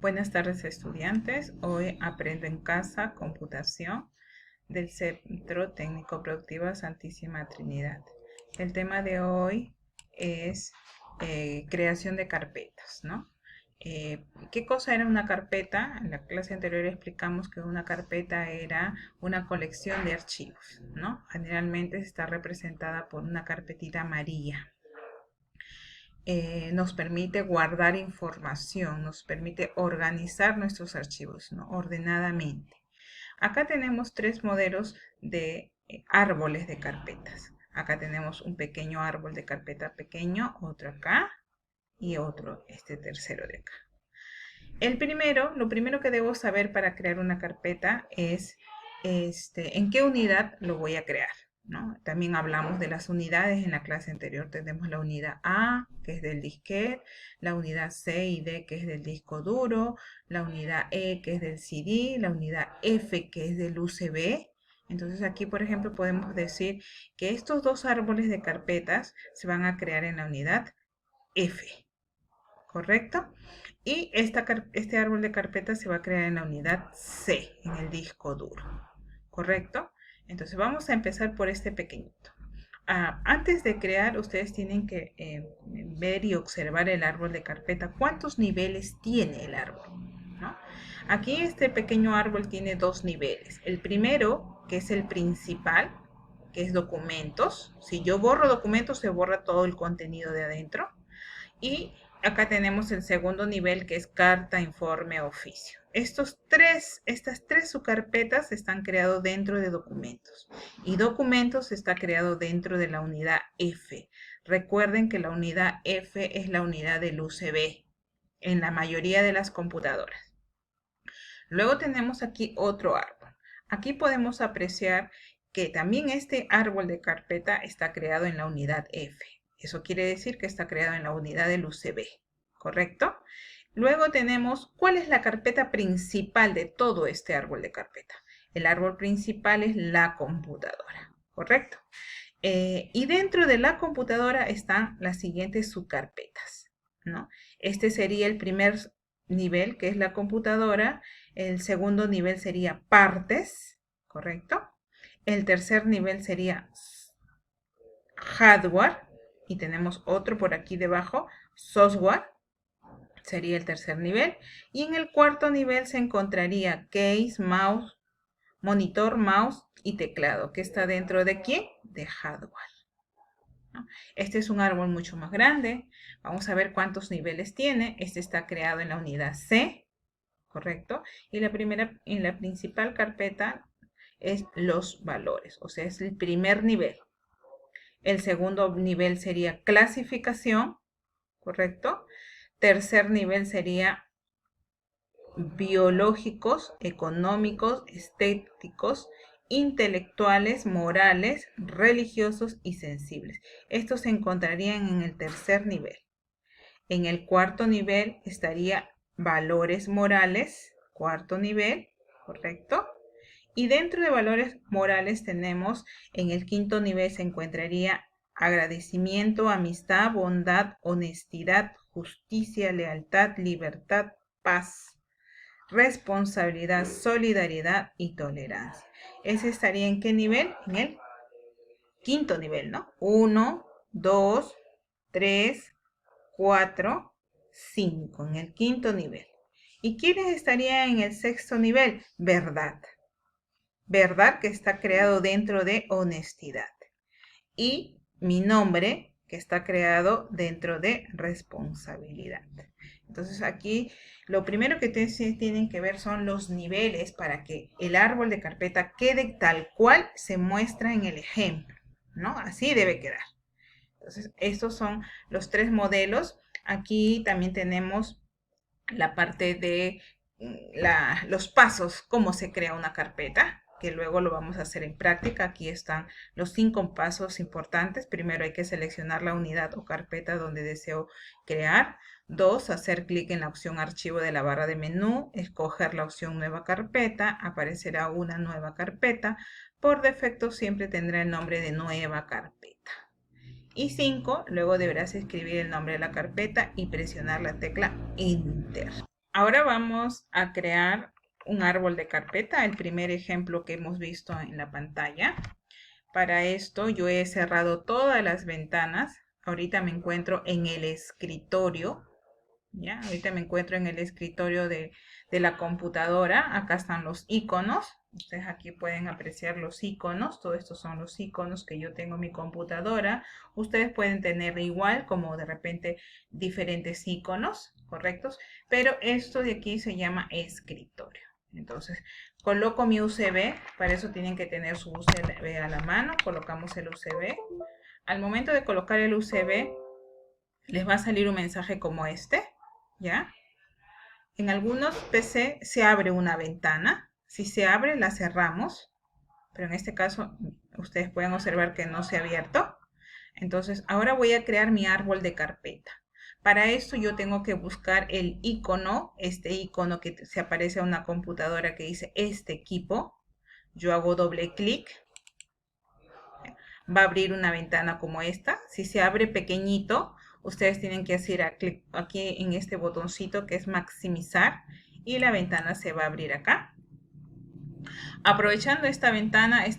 Buenas tardes, estudiantes. Hoy aprendo en casa computación del Centro Técnico Productivo Santísima Trinidad. El tema de hoy es creación de carpetas, ¿no? ¿Qué cosa era una carpeta? En la clase anterior explicamos que una carpeta era una colección de archivos, ¿no? Generalmente está representada por una carpetita amarilla. Nos permite guardar información, nos permite organizar nuestros archivos, ¿no? Ordenadamente. Acá tenemos tres modelos de árboles de carpetas. Acá tenemos un pequeño árbol de carpeta pequeño, otro acá y otro, este tercero de acá. Lo primero que debo saber para crear una carpeta es en qué unidad lo voy a crear, ¿no? También hablamos de las unidades en la clase anterior. Tenemos la unidad A, que es del disquete, la unidad C y D, que es del disco duro, la unidad E, que es del CD, la unidad F, que es del USB. Entonces aquí, por ejemplo, podemos decir que estos dos árboles de carpetas se van a crear en la unidad F, ¿correcto? Y este árbol de carpetas se va a crear en la unidad C, en el disco duro, ¿correcto? Entonces vamos a empezar por este pequeñito. Antes de crear, ustedes tienen que ver y observar el árbol de carpeta. ¿Cuántos niveles tiene el árbol? ¿No? Aquí este pequeño árbol tiene dos niveles. El primero, que es el principal, que es documentos. Si yo borro documentos, se borra todo el contenido de adentro. Y acá tenemos el segundo nivel, que es carta, informe, oficio. Estas tres subcarpetas están creadas dentro de documentos. Y documentos está creado dentro de la unidad F. Recuerden que la unidad F es la unidad del USB en la mayoría de las computadoras. Luego tenemos aquí otro árbol. Aquí podemos apreciar que también este árbol de carpeta está creado en la unidad F. Eso quiere decir que está creado en la unidad del USB, ¿correcto? Luego tenemos, ¿cuál es la carpeta principal de todo este árbol de carpeta? El árbol principal es la computadora, ¿correcto? Y dentro de la computadora están las siguientes subcarpetas, ¿no? Este sería el primer nivel, que es la computadora. El segundo nivel sería partes, ¿correcto? El tercer nivel sería hardware. Y tenemos otro por aquí debajo, software, sería el tercer nivel. Y en el cuarto nivel se encontraría case, mouse, monitor, mouse y teclado, que está dentro de ¿qué? De hardware, ¿no? Este es un árbol mucho más grande. Vamos a ver cuántos niveles tiene. Este está creado en la unidad C, ¿correcto? Y la principal carpeta es los valores, o sea, es el primer nivel. El segundo nivel sería clasificación, ¿correcto? Tercer nivel sería biológicos, económicos, estéticos, intelectuales, morales, religiosos y sensibles. Estos se encontrarían en el tercer nivel. En el cuarto nivel estaría valores morales, cuarto nivel, ¿correcto? Y dentro de valores morales tenemos, en el quinto nivel se encontraría agradecimiento, amistad, bondad, honestidad, justicia, lealtad, libertad, paz, responsabilidad, solidaridad y tolerancia. ¿Ese estaría en qué nivel? En el quinto nivel, ¿no? 1, 2, 3, 4, 5, en el quinto nivel. ¿Y quiénes estarían en el sexto nivel? Verdad. Verdad, que está creado dentro de honestidad. Y mi nombre, que está creado dentro de responsabilidad. Entonces aquí lo primero que tienen que ver son los niveles para que el árbol de carpeta quede tal cual se muestra en el ejemplo, ¿no? Así debe quedar. Entonces estos son los tres modelos. Aquí también tenemos la parte de los pasos, cómo se crea una carpeta, que luego lo vamos a hacer en práctica. Aquí están los 5 pasos importantes. Primero hay que seleccionar la unidad o carpeta donde deseo crear. 2, hacer clic en la opción archivo de la barra de menú, escoger la opción nueva carpeta, aparecerá una nueva carpeta. Por defecto siempre tendrá el nombre de nueva carpeta. Y 5, luego deberás escribir el nombre de la carpeta y presionar la tecla Enter. Ahora vamos a crear un árbol de carpeta, el primer ejemplo que hemos visto en la pantalla. Para esto yo he cerrado todas las ventanas. Ahorita me encuentro en el escritorio. ¿Ya? Ahorita me encuentro en el escritorio de la computadora. Acá están los iconos. Ustedes aquí pueden apreciar los iconos. Todos estos son los iconos que yo tengo en mi computadora. Ustedes pueden tener igual, como de repente diferentes iconos, ¿correctos? Pero esto de aquí se llama escritorio. Entonces, coloco mi USB. Para eso tienen que tener su USB a la mano. Colocamos el USB. Al momento de colocar el USB, les va a salir un mensaje como este. ¿Ya? En algunos PC se abre una ventana. Si se abre, la cerramos. Pero en este caso, ustedes pueden observar que no se ha abierto. Entonces, ahora voy a crear mi árbol de carpeta. Para esto yo tengo que buscar el icono, este icono que se aparece a una computadora que dice este equipo. Yo hago doble clic. Va a abrir una ventana como esta. Si se abre pequeñito, ustedes tienen que hacer clic aquí en este botoncito que es maximizar y la ventana se va a abrir acá. Aprovechando esta ventana es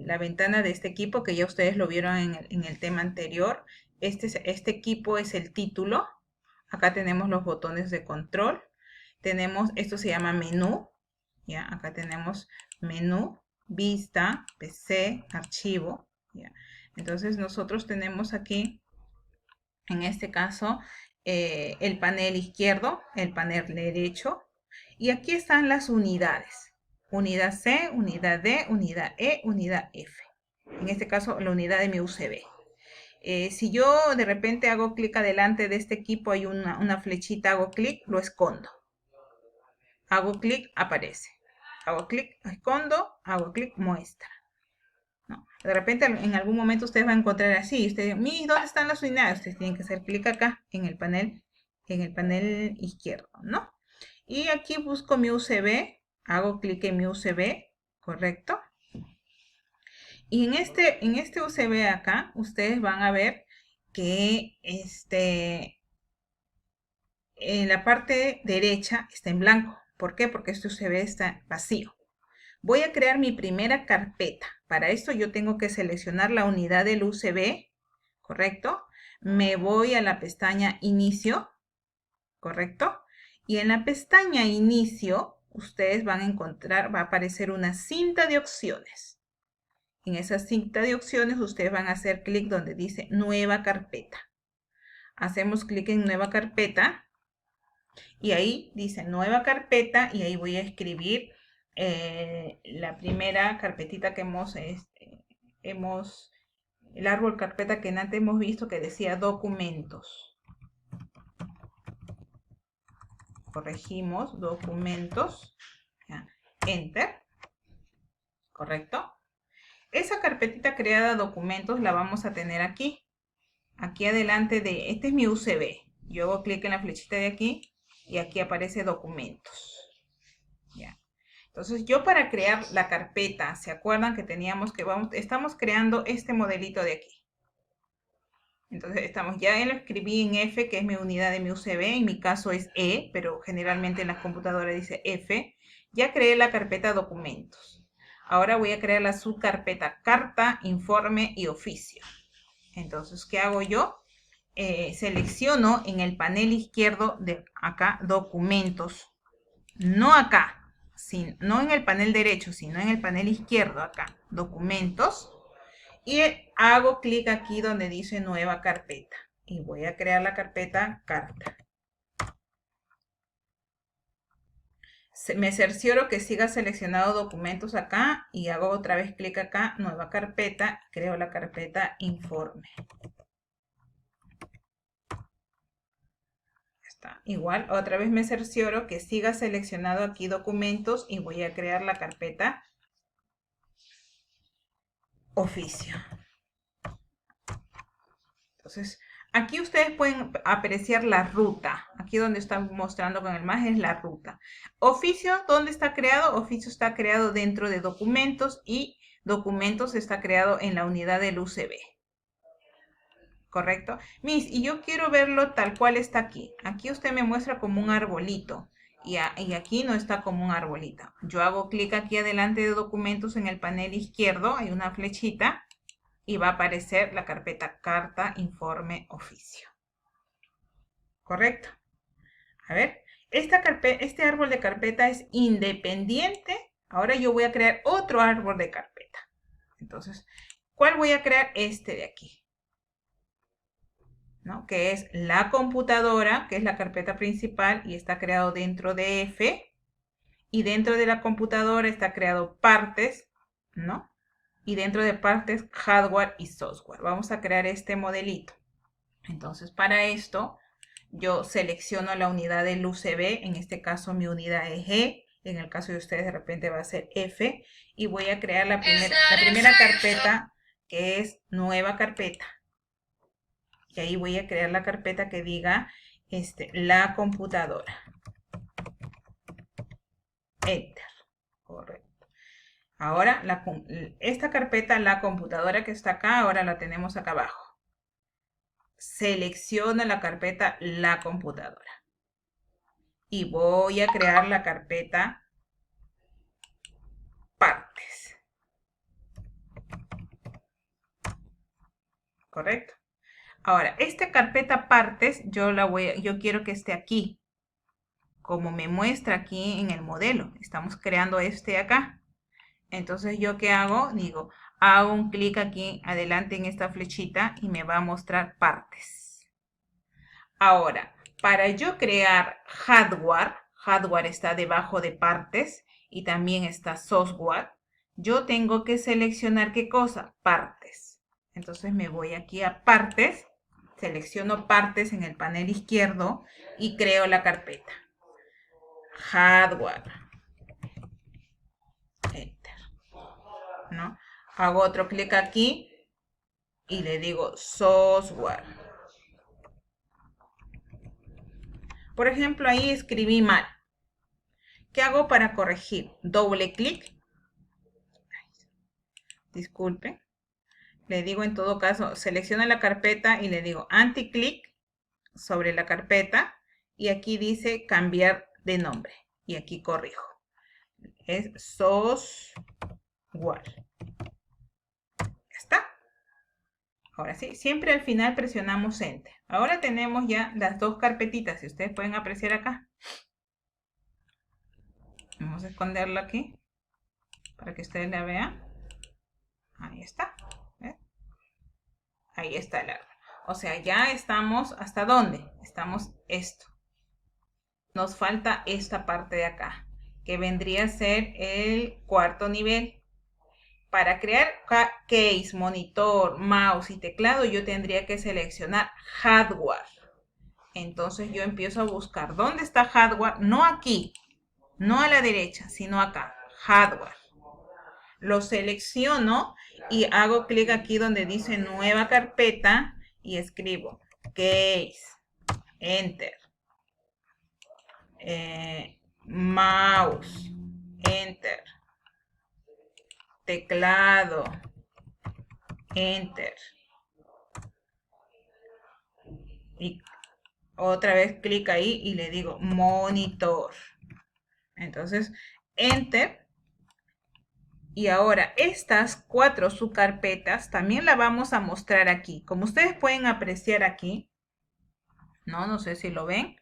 la ventana de este equipo que ya ustedes lo vieron en el tema anterior. Este equipo es el título. Acá tenemos los botones de control. Esto se llama menú. ¿Ya? Acá tenemos menú, vista, PC, archivo. ¿Ya? Entonces nosotros tenemos aquí, en este caso, el panel izquierdo, el panel derecho. Y aquí están las unidades. Unidad C, unidad D, unidad E, unidad F. En este caso, la unidad de mi USB. Si yo de repente hago clic adelante de este equipo, hay una flechita, hago clic, lo escondo. Hago clic, aparece. Hago clic, escondo, hago clic, muestra. ¿No? De repente en algún momento ustedes van a encontrar así. Ustedes, ¿dónde están las unidades? Ustedes tienen que hacer clic acá en el panel izquierdo, ¿no? Y aquí busco mi USB, hago clic en mi USB, ¿correcto? Y en este USB acá, ustedes van a ver que en la parte derecha está en blanco. ¿Por qué? Porque este USB está vacío. Voy a crear mi primera carpeta. Para esto yo tengo que seleccionar la unidad del USB, ¿correcto? Me voy a la pestaña Inicio, ¿correcto? Y en la pestaña Inicio, ustedes van a encontrar, va a aparecer una cinta de opciones. En esa cinta de opciones, ustedes van a hacer clic donde dice Nueva carpeta. Hacemos clic en Nueva carpeta. Y ahí dice Nueva carpeta y ahí voy a escribir la primera carpetita que el árbol carpeta que antes hemos visto que decía documentos. Corregimos, documentos, ya, enter, correcto. Esa carpetita creada documentos la vamos a tener aquí adelante este es mi USB. Yo hago clic en la flechita de aquí y aquí aparece documentos. Ya. Entonces yo para crear la carpeta, ¿se acuerdan que teníamos que estamos creando este modelito de aquí? Entonces ya lo escribí en F, que es mi unidad de mi USB, en mi caso es E, pero generalmente en las computadoras dice F. Ya creé la carpeta documentos. Ahora voy a crear la subcarpeta carta, informe y oficio. Entonces, ¿qué hago yo? Selecciono en el panel izquierdo de acá documentos. No acá, no en el panel derecho, sino en el panel izquierdo acá, documentos. Y hago clic aquí donde dice nueva carpeta. Y voy a crear la carpeta carta. Me cercioro que siga seleccionado documentos acá y hago otra vez clic acá, nueva carpeta, creo la carpeta informe. Está. Igual, otra vez me cercioro que siga seleccionado aquí documentos y voy a crear la carpeta oficio. Entonces, aquí ustedes pueden apreciar la ruta. Aquí donde están mostrando con el más es la ruta. Oficio, ¿dónde está creado? Oficio está creado dentro de documentos y documentos está creado en la unidad del USB. ¿correcto? Miss, y yo quiero verlo tal cual está aquí. Aquí usted me muestra como un arbolito. Y aquí no está como un arbolito. Yo hago clic aquí adelante de documentos en el panel izquierdo. Hay una flechita. Y va a aparecer la carpeta carta, informe, oficio. ¿Correcto? A ver, este árbol de carpeta es independiente. Ahora yo voy a crear otro árbol de carpeta. Entonces, ¿cuál voy a crear? Este de aquí, ¿no? Que es la computadora, que es la carpeta principal y está creado dentro de F. Y dentro de la computadora está creado partes, ¿no? Y dentro de partes, hardware y software. Vamos a crear este modelito. Entonces, para esto, yo selecciono la unidad del UCB. En este caso, mi unidad es G. En el caso de ustedes, de repente va a ser F. Y voy a crear la primera carpeta, que es nueva carpeta. Y ahí voy a crear la carpeta que diga la computadora. Enter. Correcto. Ahora, esta carpeta, la computadora que está acá, ahora la tenemos acá abajo. Selecciono la carpeta, la computadora. Y voy a crear la carpeta partes. ¿Correcto? Ahora, esta carpeta partes, yo quiero que esté aquí. Como me muestra aquí en el modelo. Estamos creando acá. Entonces, ¿yo qué hago? Digo, hago un clic aquí adelante en esta flechita y me va a mostrar partes. Ahora, para yo crear hardware está debajo de partes y también está software, yo tengo que seleccionar ¿qué cosa? Partes. Entonces me voy aquí a partes, selecciono partes en el panel izquierdo y creo la carpeta. Hardware. Enter. ¿No? Hago otro clic aquí y le digo software. Por ejemplo, ahí escribí mal. ¿Qué hago para corregir? Doble clic. Disculpe. Le digo en todo caso, selecciona la carpeta y le digo anti-clic sobre la carpeta. Y aquí dice cambiar de nombre. Y aquí corrijo. Es software. Ya está. Ahora sí, siempre al final presionamos Enter. Ahora tenemos ya las dos carpetitas, si ustedes pueden apreciar acá. Vamos a esconderla aquí para que ustedes la vean. Ahí está. ¿Ves? Ahí está el árbol. O sea, ya estamos, ¿hasta dónde? Estamos esto. Nos falta esta parte de acá, que vendría a ser el cuarto nivel. Para crear case, monitor, mouse y teclado, yo tendría que seleccionar hardware. Entonces yo empiezo a buscar dónde está hardware, no aquí, no a la derecha, sino acá, hardware. Lo selecciono y hago clic aquí donde dice nueva carpeta y escribo case, enter, mouse, enter, teclado, enter. Y otra vez clic ahí y le digo monitor. Entonces, enter. Y ahora estas 4 subcarpetas también la vamos a mostrar aquí. Como ustedes pueden apreciar aquí, no sé si lo ven,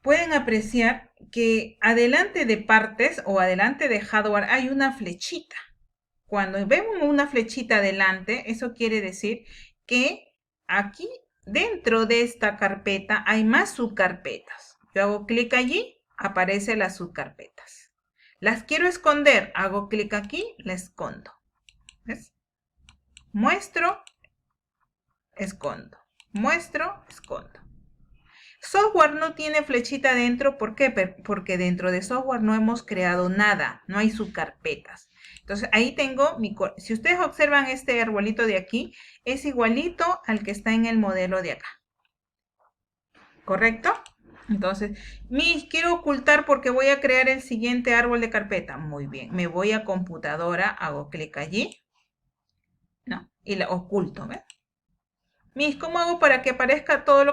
pueden apreciar que adelante de partes o adelante de hardware hay una flechita. Cuando vemos una flechita adelante, eso quiere decir que aquí dentro de esta carpeta hay más subcarpetas. Yo hago clic allí, aparecen las subcarpetas. Las quiero esconder, hago clic aquí, la escondo. ¿Ves? Muestro, escondo. Muestro, escondo. Software no tiene flechita dentro, ¿por qué? Porque dentro de software no hemos creado nada, no hay subcarpetas. Entonces ahí tengo si ustedes observan este arbolito de aquí, es igualito al que está en el modelo de acá. ¿Correcto? Entonces, quiero ocultar porque voy a crear el siguiente árbol de carpeta. Muy bien, me voy a computadora, hago clic allí. y la oculto, ¿ves? Mis, ¿cómo hago para que aparezca todo lo